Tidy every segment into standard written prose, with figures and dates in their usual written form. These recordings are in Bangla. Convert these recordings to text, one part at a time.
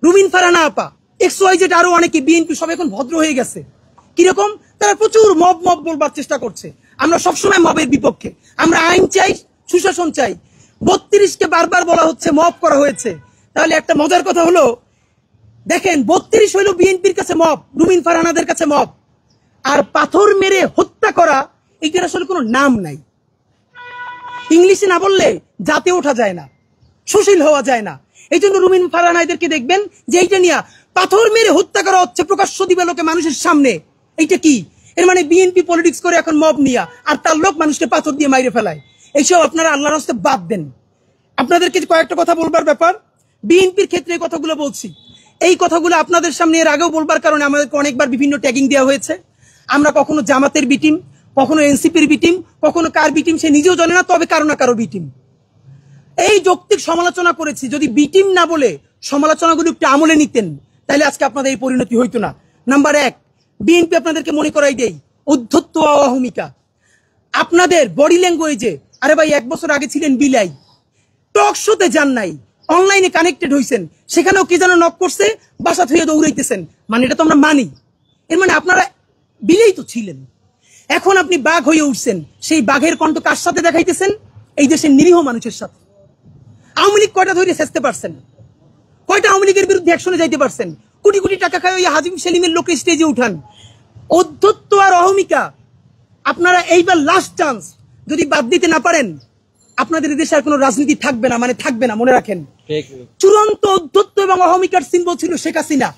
রুমিন ফারহানা আপা, XYZ আরো অনেকে, বিএনপি সব এখন ভদ্র হয়ে গেছে। কিরকম? তারা প্রচুর মব মব বলবার চেষ্টা করছে। আমরা সবসময় মবের বিপক্ষে, আমরা আইন চাই, সুশাসন চাই। 32কে বারবার বলা হচ্ছে মব করা হয়েছে। তাহলে একটা মজার কথা হলো, দেখেন 32 হইল বিএনপির কাছে মব, রুমিন ফারহানাদের কাছে মব। আর পাথর মেরে হত্যা করা, এইটার আসলে কোনো নাম নাই। ইংলিশে না বললে জাতে ওঠা যায় না, সুশীল হওয়া যায় না। এই জন্য রুমিন ফারহানাদেরকে দেখবেন যে এইটা নিয়ে পাথর মেরে হত্যা করা হচ্ছে প্রকাশ্য দিবালোকে মানুষের সামনে। এইটা কি? এর মানে বিএনপি পলিটিক্স করে এখন মব নিয়া, আর তার লোক মানুষকে পাথর দিয়ে মাইরে ফেলায়। এইসব আপনারা আল্লাহর রাস্তায় বাদ দেন। আপনাদেরকে কয়েকটা কথা বলবার ব্যাপার, বিএনপির ক্ষেত্রে এই কথাগুলো বলছি। এই কথাগুলো আপনাদের সামনে এর আগেও বলবার কারণে আমাদেরকে অনেকবার বিভিন্ন ট্যাগিং দেওয়া হয়েছে। আমরা কখনো জামাতের বিটিম, কখনো এনসিপির বিটিম, কখনো কার বিটিম সে নিজেও জানে না, তবে কারো না কারো বিটিম। এই যৌক্তিক সমালোচনা করেছি। যদি বিটিম না বলে সমালোচনাগুলো একটু আমলে নিতেন, তাহলে আজকে আপনাদের এই পরিণতি হইতো না। নাম্বার 1, বিএনপি আপনাদেরকে মনে করাই দেই উদ্ধত্ত অহমিকা। আপনাদের বডি ল্যাঙ্গুয়েজে, আরে ভাই 1 বছর আগে ছিলেন বিলাই, টক শোতে যান নাই, অনলাইনে কানেক্টেড হইছেন, সেখানেও কি যেন নক করছে, বাসা থেকে দৌড়াইতেছেন। মানে এটা তো আমরা মানি। এর মানে আপনারা বিলেই তো ছিলেন। এখন আপনি বাঘ হয়ে উঠছেন। সেই বাঘের কণ্ঠ কার সাথে দেখাইতেছেন? এই দেশের নিরীহ মানুষের সাথে। আওয়ামী লীগ কয়টা ধরে শেষতে পারছেন? কয়টা আওয়ামী লীগের বিরুদ্ধে অ্যাকশনে যাইতে পারছেন? কোটি কোটি টাকা খায় ওই হাজিম সেলিমের লোকে স্টেজে উঠান। অধ্যত্ত আর অহমিকা আপনারা এইবার লাস্ট চান্স, যদি বাদ দিতে না পারেন আপনাদের দেশে আর কোনো রাজনীতি থাকবে না, মানে থাকবে না, মনে রাখেন। চূড়ান্ত অধ্যত্ত এবং অহমিকার সিম্বল ছিল শেখ হাসিনা।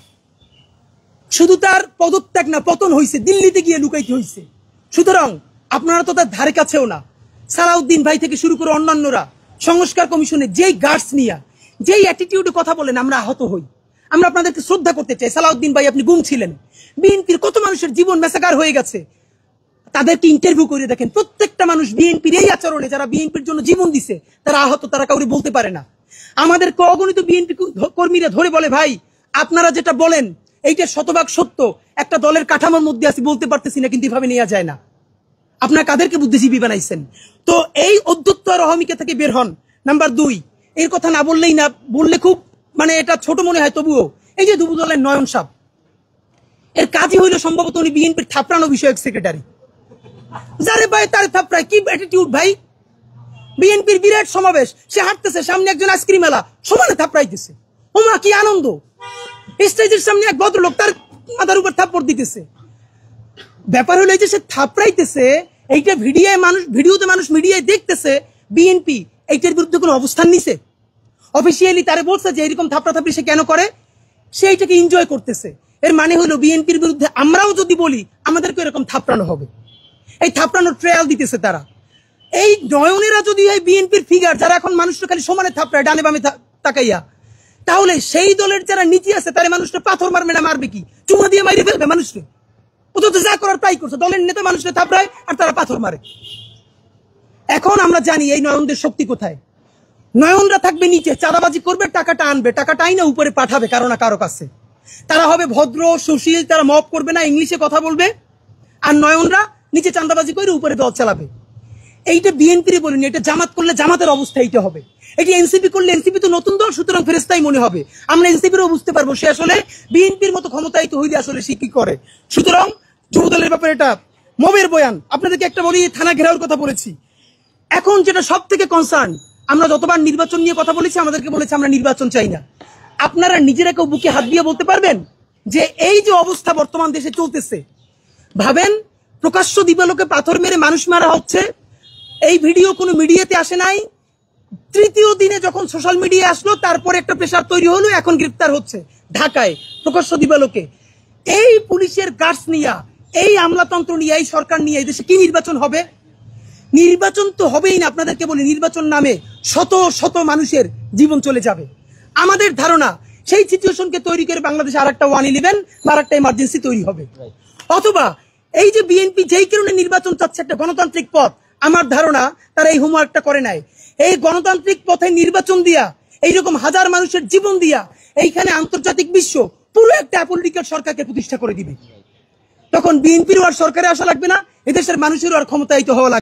শুধু তার পদত্যাগ না, পতন হয়েছে, দিল্লিতে গিয়ে লুকাইতে হয়েছে। সুতরাং আপনারা তো তার ধারে কাছেও না। সালাউদ্দিন ভাই থেকে শুরু করে অন্যান্যরা সংস্কার কমিশনে যেই গার্ডস নিয়ে, যেই অ্যাটিটিউডে কথা বলেন, আমরা আহত হই। আমরা আপনাদেরকে শ্রদ্ধা করতে চাই। সালাউদ্দিন ভাই, আপনি গুম ছিলেন। বিএনপির কত মানুষের জীবন মেসাকার হয়ে গেছে, তাদেরকে ইন্টারভিউ করে দেখেন। প্রত্যেকটা মানুষ বিএনপির এই আচরণে, যারা বিএনপির জন্য জীবন দিছে, তারা আহত, তারা কাউরে বলতে পারে না। আমাদের অগণিত বিএনপি কর্মীরা ধরে বলে, ভাই আপনারা যেটা বলেন এইটা শতভাগ সত্য, একটা দলের কাঠামোর মধ্যে আছি, বলতে পারতেছি না, কিন্তু এভাবে নেওয়া যায় না। আপনারা কাদেরকে বুদ্ধিজীবী বানাইছেন? তো এই অধ্যত্ত আর অহমিকা থেকে বের হন। নাম্বার 2, এর কথা না বললেই না, বললে খুব মানে এটা ছোট মনে হয়, তবুও এই যে দুবু দলের নয়ন সাহেব, এর কাজই হইল সম্ভবত উনি বিএনপির থাপড়ানো বিষয়ক সেক্রেটারি। যারে ভাই তার থাপড়ায় কি অ্যাটিটিউড ভাই! বিএনপির বিরাট সমাবেশ, সে হাঁটতেছে, সামনে একজন আইসক্রিম মেলা, সমানে থাপড়াইতেছে। ওমা কি আনন্দ! স্টেজের সামনে এক ভদ্রলোক তার মাথার উপর থাপ্পড় দিতেছে। ব্যাপার হলো যে সে থাপড়াইতেছে, এইটা ভিডিওতে মানুষ মিডিয়ায় দেখতেছে। বিএনপি এইটার বিরুদ্ধে কোনো অবস্থান নিছে? অফিসিয়ালি তারে বলছে যে এরকম থাপড়াথাপড়ি সে কেন করে? সে এইটাকে এনজয় করতেছে। এর মানে হলো বিএনপির বিরুদ্ধে আমরাও যদি বলি, আমাদেরকে এরকম থাপড়ানো হবে। এই থাপড়ানোর ট্রায়াল দিতেছে তারা। এই নয়নেরা যদি হয় বিএনপির ফিগার, যারা এখন মানুষটা খালি সমানে থাপড়ায় ডানে বামে তাকাইয়া, তাহলে সেই দলের যারা নীতি আছে, তারা মানুষটা পাথর মারবে না, মারবে কি? চুমা দিয়ে মাইরে ফেলবে মানুষকে। অথচ যা করার তাই করছে, দলের নেতা মানুষকে থাপড়ায় আর তারা পাথর মারে। এখন আমরা জানি এই নয়নদের শক্তি কোথায়। নয়নরা থাকবে নিচে, চাঁদাবাজি করবে, টাকাটা আনবে, টাকাটা আইনা উপরে পাঠাবে কারো না কারো কাছে। তারা হবে ভদ্র সুশীল, তারা মব করবে না, ইংলিশে কথা বলবে। আর নয়নরা নিচে চাঁদাবাজি করে উপরে দল চালাবে। এইটা বিএনপির বলিনি, এটা জামাত করলে জামাতের অবস্থা এইটা হবে। এটি এনসিপি করলে, এনসিপি তো নতুন দল, সুতরাং ফেরেস্তাই মনে হবে। আমরা এনসিপিরও বুঝতে পারবো সে আসলে বিএনপির মতো ক্ষমতায়িত হইলে আসলে সে কি করে। সুতরাং যুব দলের ব্যাপারে এটা মবের বয়ান। আপনাদেরকে একটা বলি, থানা ঘেরাওর কথা বলেছি। এখন যেটা সব থেকে কনসার্ন, আমরা যতবার নির্বাচন নিয়ে কথা বলেছি, আমাদেরকে বলেছে আমরা নির্বাচন চাই না। আপনারা নিজেরা কেউ বুকে হাত দিয়ে বলতে পারবেন যে এই যে অবস্থা বর্তমান দেশে চলতেছে, ভাবেন প্রকাশ্য দিবালোকে পাথর মেরে মানুষ মারা হচ্ছে, এই ভিডিও কোনো মিডিয়াতে আসে নাই। তৃতীয় দিনে যখন সোশ্যাল মিডিয়া আসলো, তারপরে একটা প্রেসার তৈরি হলো, এখন গ্রেফতার হচ্ছে ঢাকায় প্রকাশ্য দিবালোকে। এই পুলিশের গার্ডস নিয়ে, এই আমলাতন্ত্র নিয়ে, এই সরকার নিয়ে এই দেশে কি নির্বাচন হবে? নির্বাচন তো হবেই না। আপনাদেরকে বলি, নির্বাচন নামে শত শত মানুষের জীবন চলে যাবে। আমাদের ধারণা সেই সিচুয়েশনকে তৈরি করে বাংলাদেশে আরেকটা 111 বা আরেকটা ইমার্জেন্সি তৈরি হবে। অথবা এই যে বিএনপি যেই কারণে নির্বাচন চাচ্ছে, একটা গণতান্ত্রিক পথ, আমার ধারণা তারা এই হোমওয়ার্কটা করে নাই। এই গণতান্ত্রিক পথে নির্বাচন দিয়া, এইরকম হাজার মানুষের জীবন দিয়া, এইখানে আন্তর্জাতিক বিশ্ব পুরো একটা অ্যাপলিটিক্যাল সরকারকে প্রতিষ্ঠা করে দিবে। তখন বিএনপিরও আর সরকারে আসা লাগবে না, এদেশের মানুষেরও আর ক্ষমতায়িত হওয়া লাগবে।